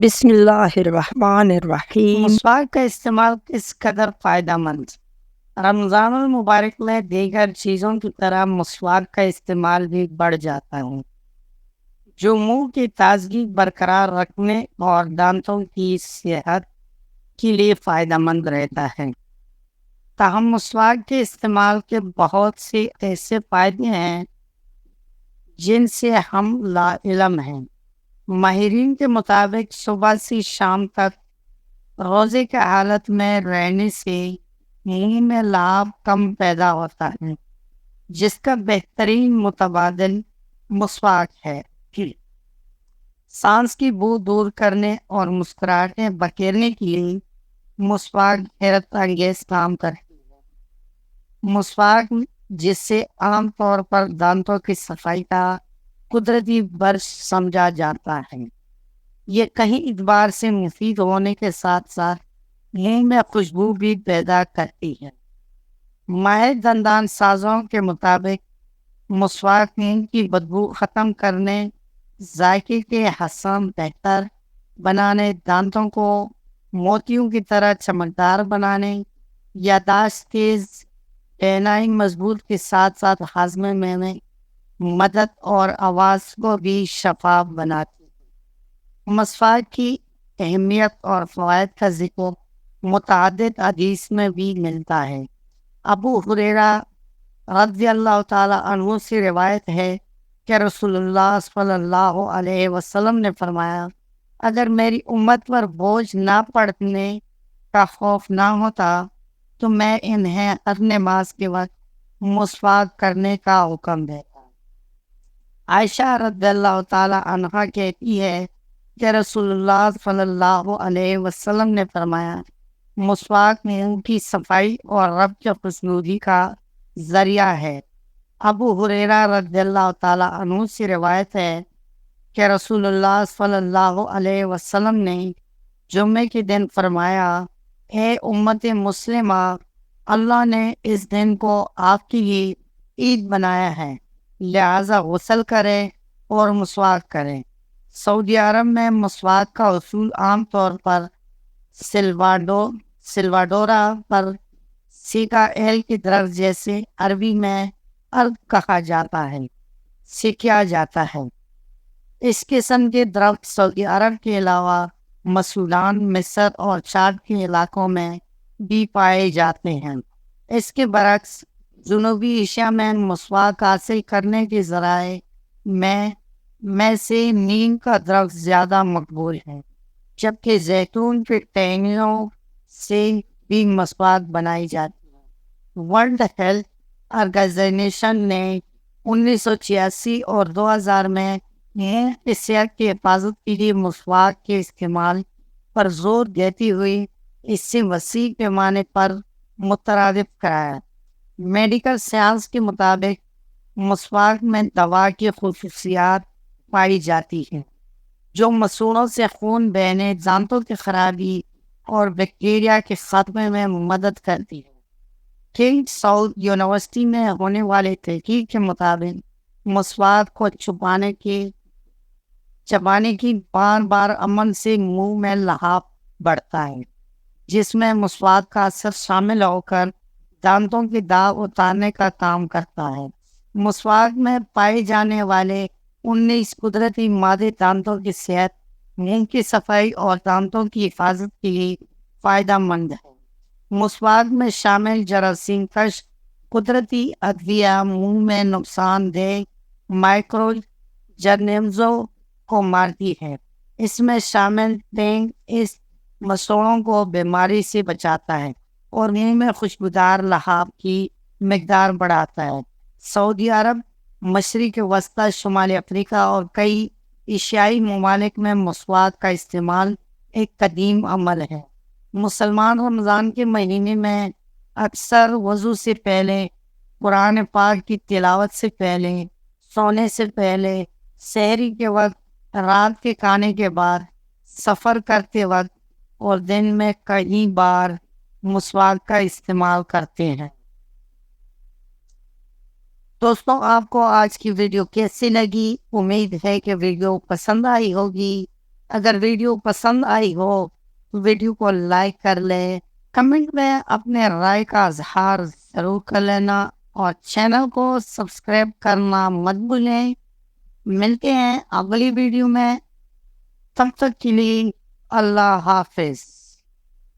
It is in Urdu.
بسم اللہ الرحمن الرحیم۔ مسواک کا استعمال کس قدر فائدہ مند؟ رمضان المبارک میں دیگر چیزوں کی طرح مسواک کا استعمال بھی بڑھ جاتا ہے، جو منہ کی تازگی برقرار رکھنے اور دانتوں کی صحت کے لیے فائدہ مند رہتا ہے۔ تاہم مسواک کے استعمال کے بہت سے ایسے فائدے ہیں جن سے ہم لا علم ہیں۔ ماہرین کے مطابق صبح سے شام تک روزے کی حالت میں رہنے سے منہ میں لعاب کم پیدا ہوتا ہے، جس کا بہترین متبادل مسواک ہے۔ سانس کی بو دور کرنے اور مسکراہٹیں بکیرنے کے لیے مسواک حیرت انگیز کام کرتی ہے۔ مسواک، جس سے عام طور پر دانتوں کی صفائی کا قدرتی برش سمجھا جاتا ہے، یہ کئی اعتبار سے مفید ہونے کے ساتھ ساتھ منہ میں خوشبو بھی پیدا کرتی ہے۔ ماہر دندان سازوں کے مطابق مسواک منہ کی بدبو ختم کرنے، ذائقے کے حسن بہتر بنانے، دانتوں کو موتیوں کی طرح چمکدار بنانے، یادداشت تیز، بینائی مضبوط کے ساتھ ساتھ ہاضمے میں مدد اور آواز کو بھی شفاف بناتی ہے۔ مسواک کی اہمیت اور فوائد کا ذکر متعدد حدیث میں بھی ملتا ہے۔ ابو ہریرہ رضی اللہ تعالی عنہ سے روایت ہے کہ رسول اللہ صلی اللہ علیہ وسلم نے فرمایا، اگر میری امت پر بوجھ نہ پڑنے کا خوف نہ ہوتا تو میں انہیں ہر نماز کے وقت مسواک کرنے کا حکم دیتا۔ عائشہ رضی اللہ تعالی عنہا کہتی ہے کہ رسول اللہ صلی اللہ علیہ وسلم نے فرمایا، مسواک منہ کی صفائی اور رب کی خوشنودی کا ذریعہ ہے۔ ابو ہریرہ رضی اللہ تعالی عنہ سے روایت ہے کہ رسول اللہ صلی اللہ علیہ وسلم نے جمعے کے دن فرمایا، اے امت مسلمہ، اللہ نے اس دن کو آپ کے لیے عید بنایا ہے، لہذا غسل کریں اور مسواک کریں۔ سعودی عرب میں مسواک کا اصول عام طور پر سلواڈورا پر سیکا ایل کے درخت، جیسے عربی میں ارگ کہا جاتا ہے، سے کیا جاتا ہے۔ اس قسم کے درخت سعودی عرب کے علاوہ مسولان، مصر اور چاد کے علاقوں میں بھی پائے جاتے ہیں۔ اس کے برعکس جنوبی ایشیا میں مسواک حاصل کرنے کے ذرائع میں سے نیم کا درخت زیادہ مقبول ہے، جبکہ زیتون کے ٹہنیوں سے بھی مسواک بنائی جاتی ہے۔ ورلڈ ہیلتھ آرگنائزیشن نے 1986 اور 2000 میں منہ کی صحت کی حفاظت کے لیے مسواک کے استعمال پر زور دیتی ہوئی اس سے وسیع پیمانے پر مترادف کرایا۔ میڈیکل سائنس کے مطابق مسواک میں دوا کی خصوصیات پائی جاتی ہیں جو مسوڑوں سے خون بہنے، دانتوں کی خرابی اور بیکٹیریا کے خاتمے میں مدد کرتی ہے۔ کنگ ساؤتھ یونیورسٹی میں ہونے والے تحقیق کے مطابق مسواک کو چبانے کی بار بار عمل سے منہ میں لعاب بڑھتا ہے، جس میں مسواک کا اثر شامل ہو کر دانتوں کے داغ اتارنے کا کام کرتا ہے۔ مسواک میں پائے جانے والے 19 قدرتی مادے دانتوں کی صحت، منہ کی صفائی اور دانتوں کی حفاظت کے لیے فائدہ مند ہے۔ مسواک میں شامل جراثیم کش قدرتی ادویہ منہ میں نقصان دہ مائکرو جرنیمزوں کو مارتی ہے۔ اس میں شامل ٹینگ اس مسوڑوں کو بیماری سے بچاتا ہے اور منہ میں خوشبودار لعاب کی مقدار بڑھاتا ہے۔ سعودی عرب، مشرق وسطی، شمالی افریقہ اور کئی ایشیائی ممالک میں مسواک کا استعمال ایک قدیم عمل ہے۔ مسلمان رمضان کے مہینے میں اکثر وضو سے پہلے، قرآن پاک کی تلاوت سے پہلے، سونے سے پہلے، سحری کے وقت، رات کے کھانے کے بعد، سفر کرتے وقت اور دن میں کئی بار مسواک کا استعمال کرتے ہیں۔ دوستوں، آپ کو آج کی ویڈیو کیسی لگی؟ امید ہے کہ ویڈیو پسند آئی ہوگی۔ اگر ویڈیو پسند آئی ہو تو ویڈیو کو لائک کر لیں، کمنٹ میں اپنے رائے کا اظہار ضرور کر لینا اور چینل کو سبسکرائب کرنا مت بھولیں۔ ملتے ہیں اگلی ویڈیو میں، تب تک کے لیے اللہ حافظ۔